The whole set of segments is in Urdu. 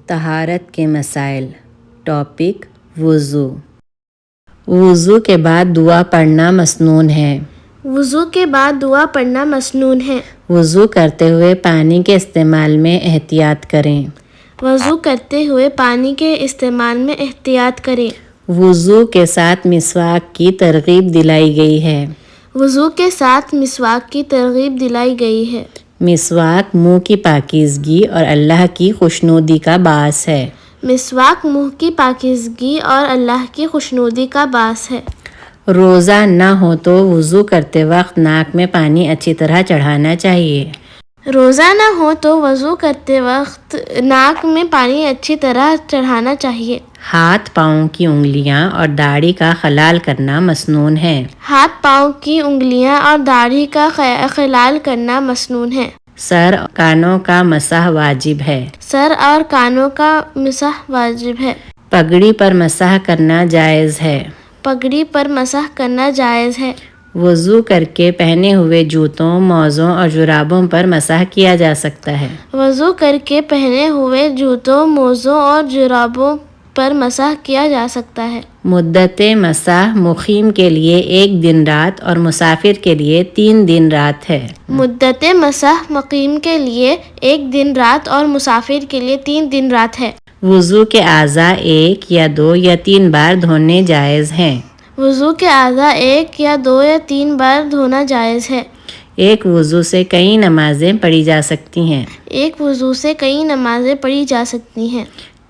طہارت کے مسائل۔ ٹاپک وضو۔ وضو کے بعد دعا پڑھنا مسنون ہے۔ وضو کے بعد دعا پڑھنا مسنون ہے۔ وضو کرتے ہوئے پانی کے استعمال میں احتیاط کریں۔ وضو کرتے ہوئے پانی کے استعمال میں احتیاط کریں۔ وضو کے ساتھ مسواک کی ترغیب دلائی گئی ہے۔ وضو کے ساتھ مسواک کی ترغیب دلائی گئی ہے۔ مسواک منہ کی پاکیزگی اور اللہ کی خوشنودی کا باعث ہے۔ مسواک منہ کی پاکیزگی اور اللہ کی خوشنودی کا باعث ہے۔ روزہ نہ ہو تو وضو کرتے وقت ناک میں پانی اچھی طرح چڑھانا چاہیے۔ روزہ نہ ہو تو وضو کرتے وقت ناک میں پانی اچھی طرح چڑھانا چاہیے۔ ہاتھ پاؤں کی انگلیاں اور داڑھی کا خلال کرنا مسنون ہے۔ ہاتھ پاؤں کی انگلیاں اور داڑھی کا خلال کرنا مسنون ہے۔ سر اور کانوں کا مسح واجب ہے۔ سر اور کانوں کا مسح واجب ہے۔ پگڑی پر مسح کرنا جائز ہے۔ پگڑی پر مسح کرنا جائز ہے۔ وضو کر کے پہنے ہوئے جوتوں، موزوں اور جرابوں پر مسح کیا جا سکتا ہے۔ وضو کر کے پہنے ہوئے جوتوں، موزوں اور جرابوں پر مسح کیا جا سکتا ہے۔ مدت مسح مقیم کے لیے 1 دن رات اور مسافر کے لیے 3 دن رات ہے۔ مدت مسح مقیم کے لیے 1 دن رات اور مسافر کے لیے 3 دن رات ہے۔ وضو کے اعضاء 1 یا 2 یا 3 بار دھونے جائز ہیں۔ وضو کے اعضاء 1 یا 2 یا 3 بار دھونا جائز ہے۔ ایک وضو سے کئی نمازیں پڑھی جا سکتی ہیں۔ ایک وضو سے کئی نمازیں پڑھی جا سکتی ہیں۔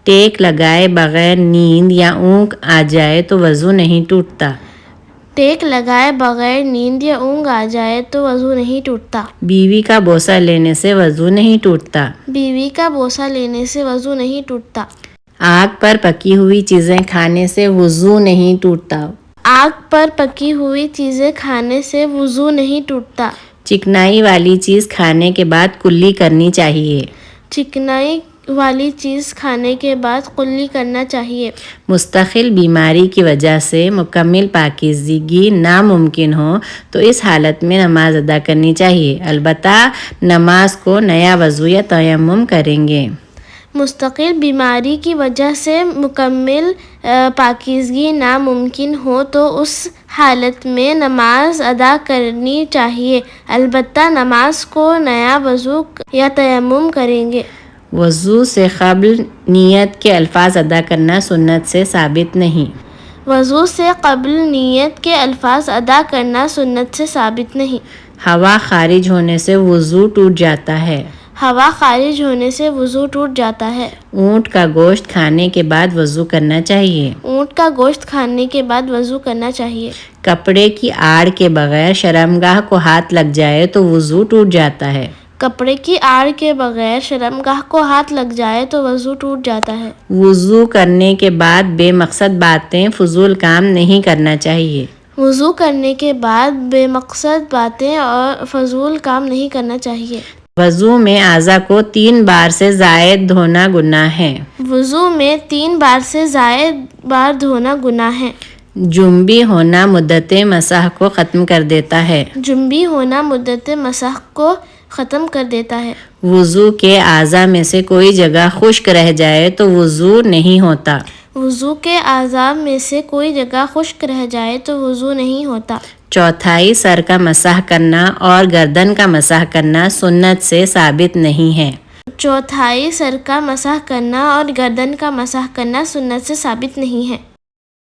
ٹیک لگائے بغیر نیند یا اونگ آ جائے تو وضو نہیں ٹوٹتا۔ ٹیک لگائے بغیر نیند یا اونگ آ جائے تو وضو نہیں ٹوٹتا۔ بیوی کا بوسہ لینے سے وضو نہیں ٹوٹتا۔ بیوی کا بوسہ لینے سے وضو نہیں ٹوٹتا۔ آگ پر پکی ہوئی چیزیں کھانے سے وضو نہیں ٹوٹتا۔ آگ پر پکی ہوئی چیزیں کھانے سے وضو نہیں ٹوٹتا۔ چکنائی والی چیز کھانے کے بعد کلی کرنی چاہیے۔ چکنائی والی چیز کھانے کے بعد کلی کرنا چاہیے۔ مستقل بیماری کی وجہ سے مکمل پاکیزگی ناممکن ہو تو اس حالت میں نماز ادا کرنی چاہیے، البتہ نماز کو نیا وضو یا تیمم کریں گے۔ مستقل بیماری کی وجہ سے مکمل پاکیزگی ناممکن ہو تو اس حالت میں نماز ادا کرنی چاہیے، البتہ نماز کو نیا وضو یا تیمم کریں گے۔ وضو سے قبل نیت کے الفاظ ادا کرنا سنت سے ثابت نہیں۔ وضو سے قبل نیت کے الفاظ ادا کرنا سنت سے ثابت نہیں۔ ہوا خارج ہونے سے وضو ٹوٹ جاتا ہے۔ ہوا خارج ہونے سے وضو ٹوٹ جاتا ہے۔ اونٹ کا گوشت کھانے کے بعد وضو کرنا چاہیے۔ اونٹ کا گوشت کھانے کے بعد وضو کرنا چاہیے۔ کپڑے کی آڑ کے بغیر شرمگاہ کو ہاتھ لگ جائے تو وضو ٹوٹ جاتا ہے۔ کپڑے کی آڑ کے بغیر شرمگاہ کو ہاتھ لگ جائے تو وضو ٹوٹ جاتا ہے۔ وضو کرنے کے بعد بے مقصد باتیں، فضول کام نہیں کرنا چاہیے۔ وضو کرنے کے بعد بے مقصد باتیں اور فضول کام نہیں کرنا چاہیے۔ وضو میں اعضاء کو 3 بار سے زائد دھونا گناہ ہے۔ وضو میں 3 بار سے زائد بار دھونا گناہ ہے۔ جنبی ہونا مدت مسح کو ختم کر دیتا ہے۔ جنبی ہونا مدت مسح کو ختم کر دیتا ہے۔ وضو کے اعضاء میں سے کوئی جگہ خشک رہ جائے تو وضو نہیں ہوتا۔ وضو کے اعضاء میں سے کوئی جگہ خشک رہ جائے تو وضو نہیں ہوتا۔ چوتھائی سر کا مسح کرنا اور گردن کا مسح کرنا سنت سے ثابت نہیں ہے۔ چوتھائی سر کا مسح کرنا اور گردن کا مسح کرنا سنت سے ثابت نہیں ہے۔